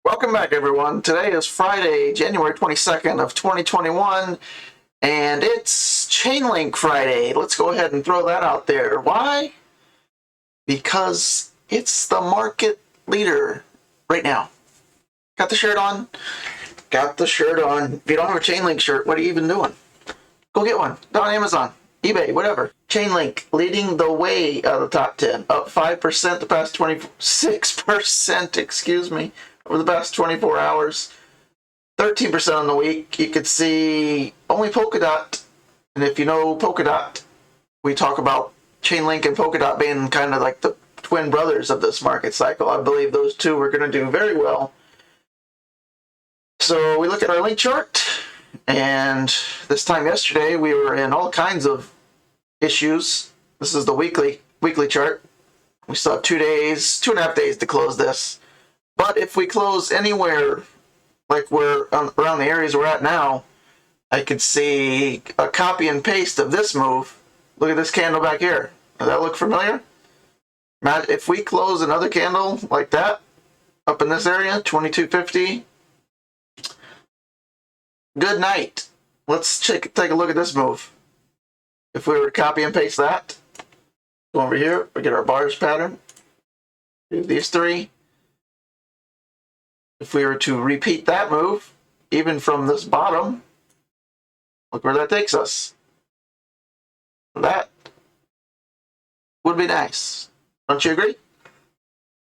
Welcome back, everyone. Today is Friday, January 22nd of 2021, and it's Chainlink Friday. Let's go ahead and throw that out there. Why? Because it's the market leader right now. Got the shirt on? Got the shirt on. If you don't have a Chainlink shirt, what are you even doing? Go get one. It's on Amazon, eBay, whatever. Chainlink leading the way out of the top 10, up 5% the past 26%, excuse me, over the past 24 hours, 13% on the week. You could see only Polkadot, and if you know Polkadot, we talk about Chainlink and Polkadot being kind of like the twin brothers of this market cycle. I believe those two are going to do very well. So we look at our link chart, and this time yesterday we were in all kinds of issues. This is the weekly chart. We still have 2.5 days to close this. But if we close anywhere like we're around the areas we're at now, I could see a copy and paste of this move. Look at this candle back here. Does that look familiar? If we close another candle like that up in this area, 2250, good night. Let's take a look at this move. If we were to copy and paste that, go over here, we get our bars pattern, do these three. If we were to repeat that move, even from this bottom, look where that takes us. That would be nice. Don't you agree?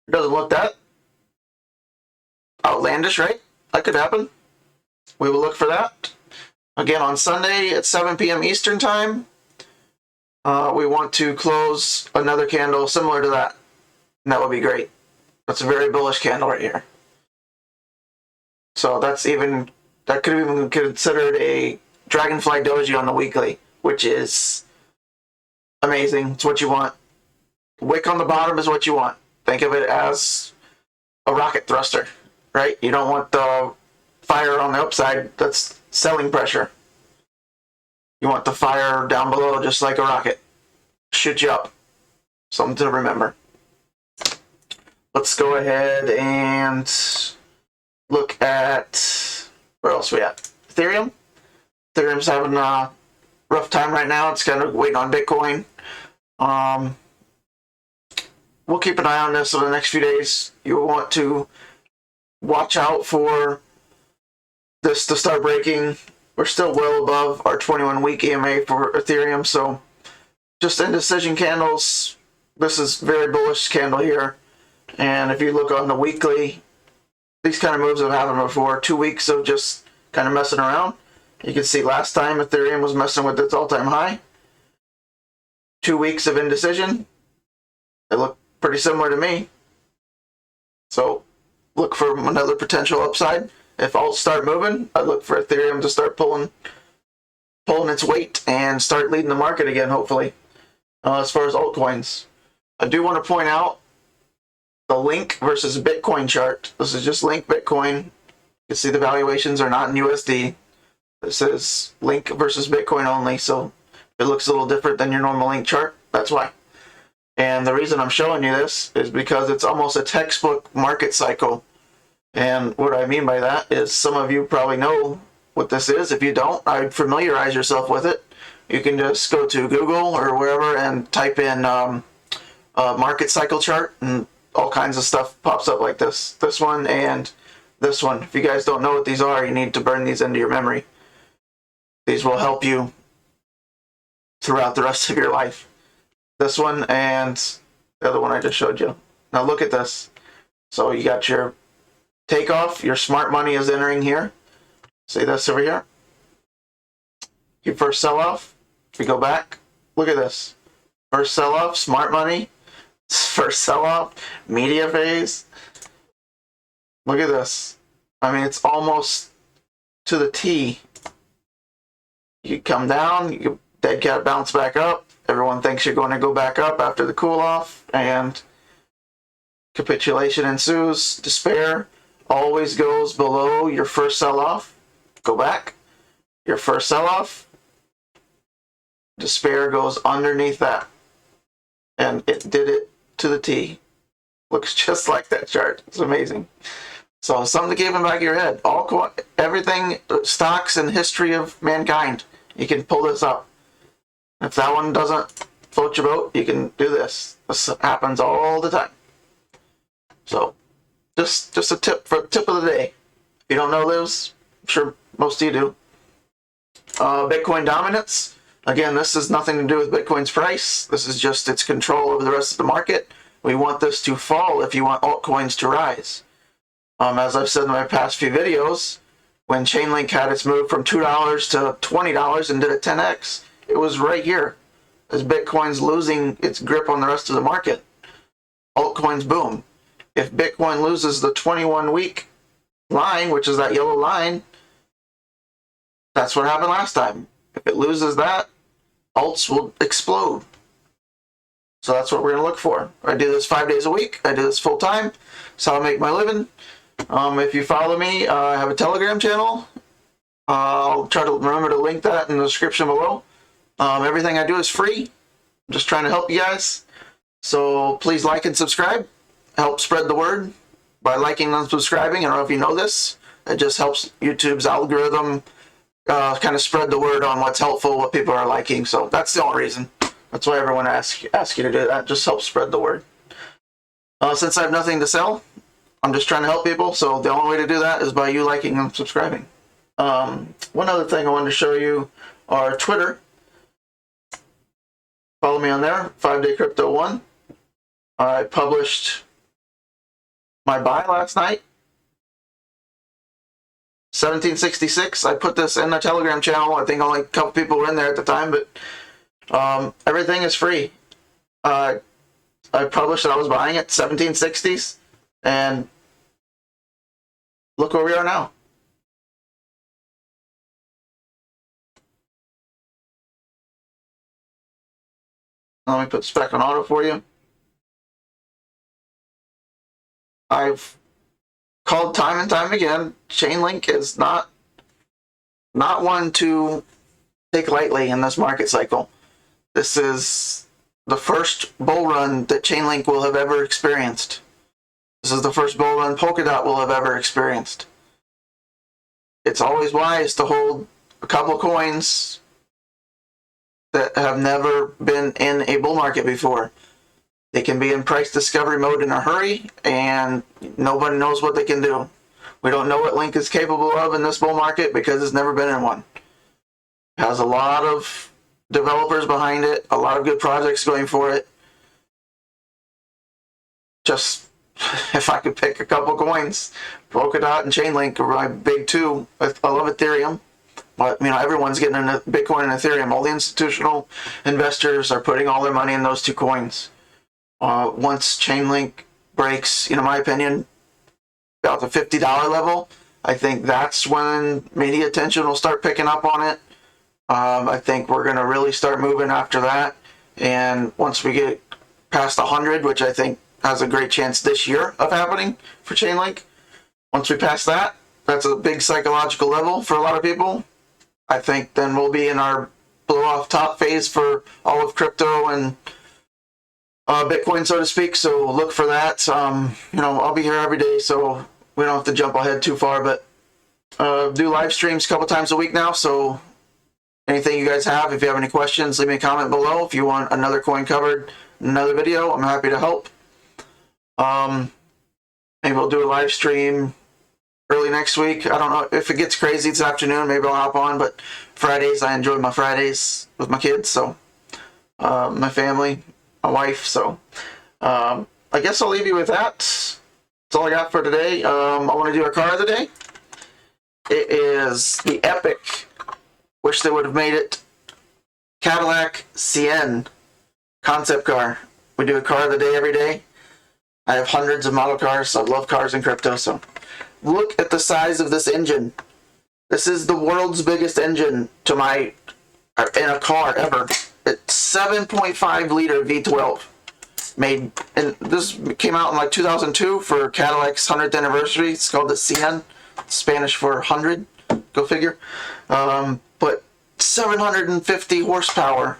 It doesn't look that outlandish, right? That could happen. We will look for that. Again, on Sunday at 7 p.m. Eastern Time, we want to close another candle similar to that. And that would be great. That's a very bullish candle right here. So that could even be considered a Dragonfly Doji on the weekly, which is amazing. It's what you want. Wick on the bottom is what you want. Think of it as a rocket thruster, right? You don't want the fire on the upside. That's selling pressure. You want the fire down below just like a rocket. Shoot you up. Something to remember. Let's go ahead and look at, where else we at? Ethereum. Ethereum's having a rough time right now. It's kind of waiting on Bitcoin. We'll keep an eye on this over the next few days. You'll want to watch out for this to start breaking. We're still well above our 21-week EMA for Ethereum, so just indecision candles. This is very bullish candle here. And if you look on the weekly, these kind of moves have happened before. 2 weeks of just kind of messing around. You can see last time Ethereum was messing with its all-time high. 2 weeks of indecision. It looked pretty similar to me. So look for another potential upside. If alts start moving, I look for Ethereum to start pulling its weight and start leading the market again, hopefully. As far as altcoins, I do want to point out the Link versus Bitcoin chart. This is just Link Bitcoin. You can see the valuations are not in USD. This is Link versus Bitcoin only, so it looks a little different than your normal Link chart. That's why. And the reason I'm showing you this is because it's almost a textbook market cycle. And what I mean by that is some of you probably know what this is. If you don't, I'd familiarize yourself with it. You can just go to Google or wherever and type in market cycle chart, and all kinds of stuff pops up like this. This one and this one. If you guys don't know what these are, you need to burn these into your memory. These will help you throughout the rest of your life. This one and the other one I just showed you. Now look at this. So you got your takeoff, your smart money is entering here. See this over here? Your first sell-off. If we go back, look at this. First sell-off, smart money. First sell-off, media phase. Look at this. I mean, it's almost to the T. You come down, you dead cat bounce back up. Everyone thinks you're going to go back up after the cool-off, and capitulation ensues. Despair always goes below your first sell-off. Go back. Your first sell-off. Despair goes underneath that. and it did it to the T. Looks just like that chart. It's amazing. So something to keep in the back of your head. Everything, stocks and history of mankind. You can pull this up. If that one doesn't float your boat, you can do this. This happens all the time. So just a tip of the day. If you don't know those, I'm sure most of you do. Bitcoin dominance. Again, this has nothing to do with Bitcoin's price. This is just its control over the rest of the market. We want this to fall if you want altcoins to rise. As I've said in my past few videos, when Chainlink had its move from $2 to $20 and did a 10x, it was right here as Bitcoin's losing its grip on the rest of the market. Altcoins boom. If Bitcoin loses the 21-week line, which is that yellow line, that's what happened last time. If it loses that, alts will explode. So that's what we're going to look for. I do this 5 days a week. I do this full time. That's how I make my living. If you follow me, I have a Telegram channel. I'll try to remember to link that in the description below. Everything I do is free. I'm just trying to help you guys. So please like and subscribe. Help spread the word by liking and subscribing. I don't know if you know this. It just helps YouTube's algorithm kind of spread the word on what's helpful, what people are liking. So that's the only reason. That's why everyone asks you to do that. Just help spread the word. Since I have nothing to sell, I'm just trying to help people. So the only way to do that is by you liking and subscribing. One other thing I wanted to show you are Twitter. Follow me on there, 5-Day Crypto 1. I published my buy last night. 1766. I put this in the Telegram channel. I think only a couple people were in there at the time, but everything is free. I published that I was buying it 1760s, and look where we are now. Let me put this back on auto for you. I've called time and time again, Chainlink is not one to take lightly in this market cycle. This is the first bull run that Chainlink will have ever experienced. This is the first bull run Polkadot will have ever experienced. It's always wise to hold a couple coins that have never been in a bull market before. They can be in price discovery mode in a hurry, and nobody knows what they can do. We don't know what Link is capable of in this bull market because it's never been in one. It has a lot of developers behind it, a lot of good projects going for it. Just, if I could pick a couple coins, Polkadot and Chainlink are my big two. I love Ethereum. But, you know, everyone's getting into Bitcoin and Ethereum. All the institutional investors are putting all their money in those two coins. Once Chainlink breaks, in my opinion, about the $50 level, I think that's when media attention will start picking up on it. I think we're going to really start moving after that. And once we get past 100, which I think has a great chance this year of happening for Chainlink, once we pass that, that's a big psychological level for a lot of people. I think then we'll be in our blow off top phase for all of crypto and Bitcoin, so to speak. So look for that. I'll be here every day, so we don't have to jump ahead too far, but do live streams a couple times a week now. So anything you guys have, if you have any questions, leave me a comment below. If you want another coin covered in another video, I'm happy to help. Maybe we'll do a live stream early next week. I don't know if it gets crazy this afternoon. Maybe I'll hop on, but Fridays, I enjoy my Fridays with my kids, so my family, my wife. So I guess I'll leave you with that. That's all I got for today. I want to do a car of the day. It is the epic, wish they would have made it, Cadillac CN concept car. We do a car of the day every day. I have hundreds of model cars. So I love cars and crypto, so look at the size of this engine. This is the world's biggest engine in a car ever. It's 7.5 liter V12 made, and this came out in like 2002 for Cadillac's 100th anniversary. It's called the CN, Spanish for 100. Go figure. But 750 horsepower,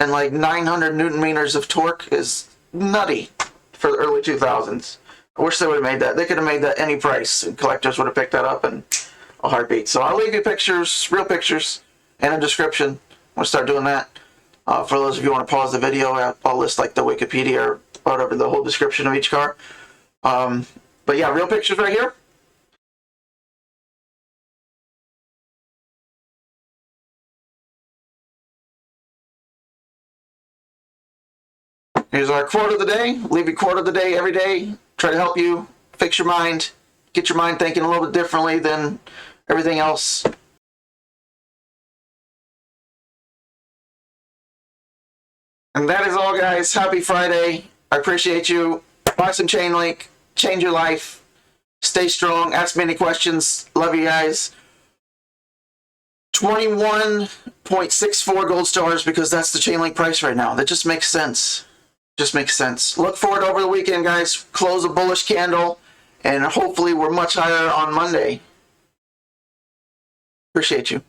and like 900 Newton meters of torque is nutty for the early 2000s. I wish they would have made that. They could have made that any price, and collectors would have picked that up in a heartbeat. So I'll leave you pictures, real pictures, and a description. I'm going to start doing that. For those of you who want to pause the video, I'll list like the Wikipedia or whatever, the whole description of each car. But yeah, real pictures right here. Here's our quote of the day. Leave your quote of the day every day. Try to help you fix your mind, get your mind thinking a little bit differently than everything else. And that is all, guys. Happy Friday. I appreciate you. Buy some Chainlink. Change your life. Stay strong. Ask me any questions. Love you guys. 21.64 gold stars because that's the Chainlink price right now. That just makes sense. Just makes sense. Look forward over the weekend, guys. Close a bullish candle, and hopefully we're much higher on Monday. Appreciate you.